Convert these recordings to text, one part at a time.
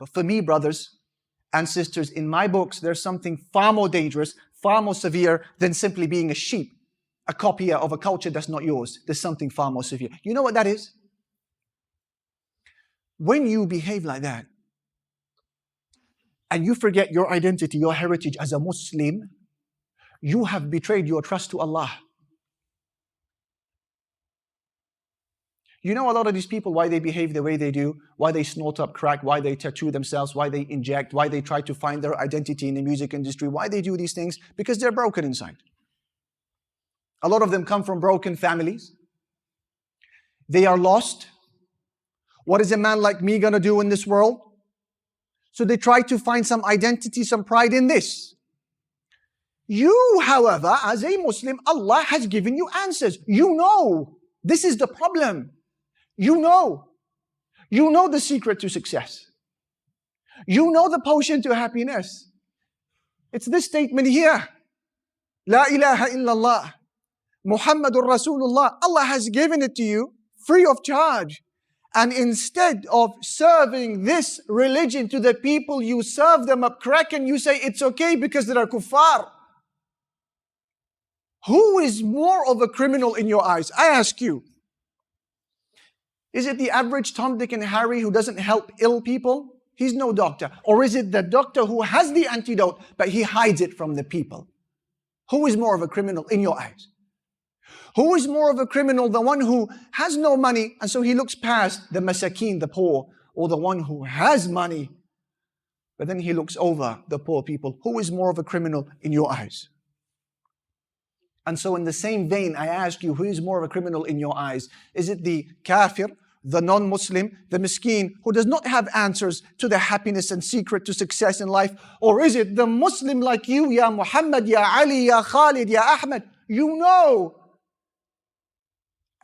But for me, brothers and sisters, in my books, there's something far more dangerous, far more severe than simply being a sheep, a copier of a culture that's not yours. There's something far more severe. You know what that is? When you behave like that, and you forget your identity, your heritage as a Muslim, you have betrayed your trust to Allah. You know a lot of these people, why they behave the way they do, why they snort up crack, why they tattoo themselves, why they inject, why they try to find their identity in the music industry, why they do these things? Because they're broken inside. A lot of them come from broken families. They are lost. What is a man like me gonna do in this world? So they try to find some identity, some pride in this. You, however, as a Muslim, Allah has given you answers. You know, this is the problem. You know the secret to success. You know the potion to happiness. It's this statement here. La ilaha illallah. Muhammadur Rasulullah. Allah has given it to you free of charge. And instead of serving this religion to the people, you serve them up crack and you say it's okay because they are kuffar. Who is more of a criminal in your eyes? I ask you. Is it the average Tom, Dick and Harry who doesn't help ill people? He's no doctor. Or is it the doctor who has the antidote but he hides it from the people? Who is more of a criminal in your eyes? Who is more of a criminal, the one who has no money and so he looks past the masakeen, the poor, or the one who has money but then he looks over the poor people? Who is more of a criminal in your eyes? And so in the same vein, I ask you, who is more of a criminal in your eyes? Is it the kafir, the non-Muslim, the miskeen, who does not have answers to the happiness and secret to success in life? Or is it the Muslim like you, Ya Muhammad, Ya Ali, Ya Khalid, Ya Ahmed? You know.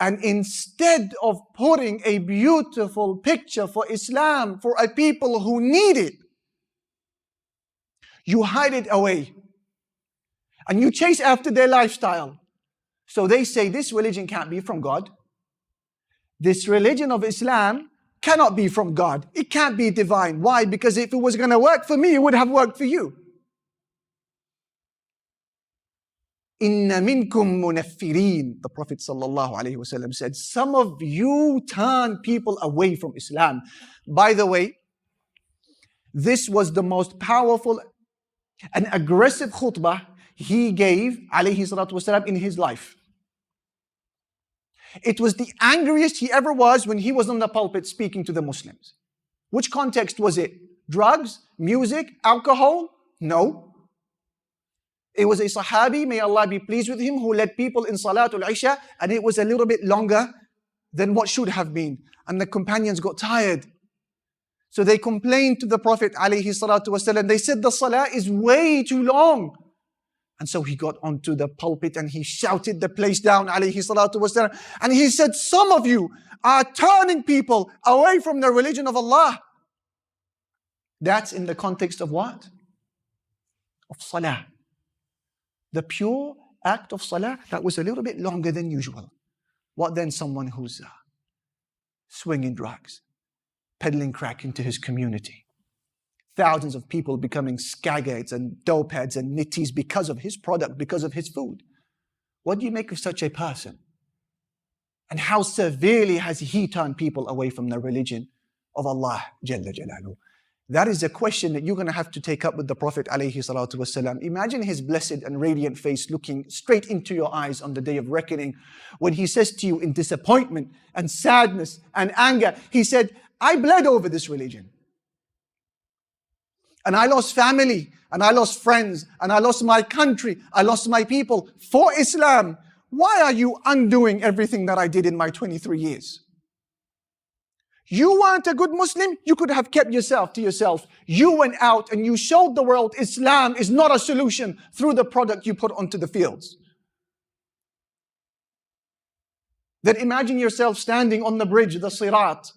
And instead of putting a beautiful picture for Islam, for a people who need it, you hide it away. And you chase after their lifestyle. So they say this religion can't be from God. This religion of Islam cannot be from God. It can't be divine. Why? Because if it was going to work for me, it would have worked for you. Inna minkum munaffirin. The Prophet ﷺ said, some of you turn people away from Islam. By the way, this was the most powerful and aggressive khutbah he gave, alayhi salatu wasalam, in his life. It was the angriest he ever was when he was on the pulpit speaking to the Muslims. Which context was it? Drugs? Music? Alcohol? No. It was a Sahabi, may Allah be pleased with him, who led people in Salatul Isha, and it was a little bit longer than what should have been. And the companions got tired. So they complained to the Prophet alayhi salatu wasalam. They said the salah is way too long. And so he got onto the pulpit and he shouted the place down, alayhi salatu wasalam. And he said, some of you are turning people away from the religion of Allah. That's in the context of what? Of salah. The pure act of salah, that was a little bit longer than usual. What then someone who's swinging drugs, peddling crack into his community? Thousands of people becoming skagheads and dopeheads and nitties because of his product, because of his food. What do you make of such a person? And how severely has he turned people away from the religion of Allah Jalla Jalaluhu? That is a question that you're going to have to take up with the Prophet alayhi salatu wasalam. Imagine his blessed and radiant face looking straight into your eyes on the day of reckoning when he says to you in disappointment and sadness and anger, he said, I bled over this religion. And I lost family, and I lost friends, and I lost my country, I lost my people for Islam. Why are you undoing everything that I did in my 23 years? You weren't a good Muslim, you could have kept yourself to yourself. You went out and you showed the world Islam is not a solution through the product you put onto the fields. Then imagine yourself standing on the bridge, the Sirat,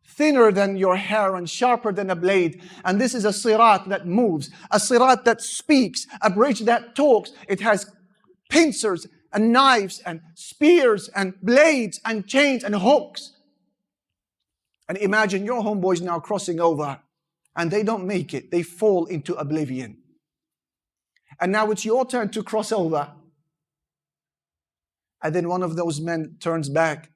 thinner than your hair and sharper than a blade. And this is a sirat that moves, a sirat that speaks, a bridge that talks. It has pincers and knives and spears and blades and chains and hooks. And imagine your homeboys now crossing over and they don't make it. They fall into oblivion. And now it's your turn to cross over. And then one of those men turns back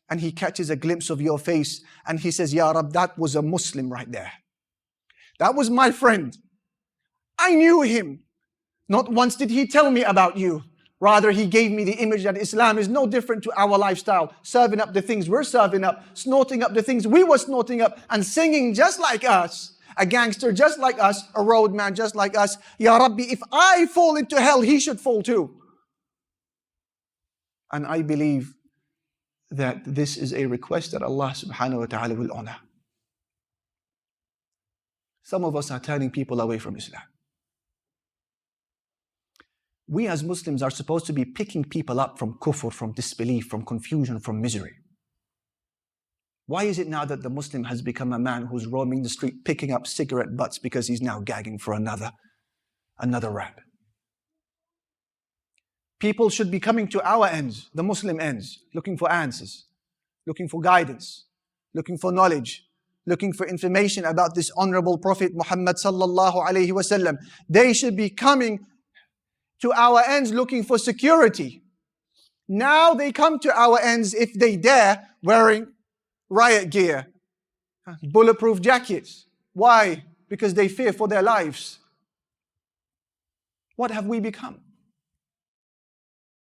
and he catches a glimpse of your face and he says, Ya Rab, that was a Muslim right there. That was my friend. I knew him. Not once did he tell me about you. Rather, he gave me the image that Islam is no different to our lifestyle. Serving up the things we're serving up, snorting up the things we were snorting up, and singing just like us. A gangster just like us, a roadman just like us. Ya Rabbi, if I fall into hell, he should fall too. And I believe that this is a request that Allah subhanahu wa ta'ala will honor. Some of us are turning people away from Islam. We as Muslims are supposed to be picking people up from kufr, from disbelief, from confusion, from misery. Why is it now that the Muslim has become a man who's roaming the street picking up cigarette butts because he's now gagging for another rap? People should be coming to our ends, the Muslim ends, looking for answers, looking for guidance, looking for knowledge, looking for information about this honorable Prophet Muhammad sallallahu alaihi wasallam. They should be coming to our ends looking for security. Now they come to our ends, if they dare, wearing riot gear, bulletproof jackets. Why? Because they fear for their lives. What have we become?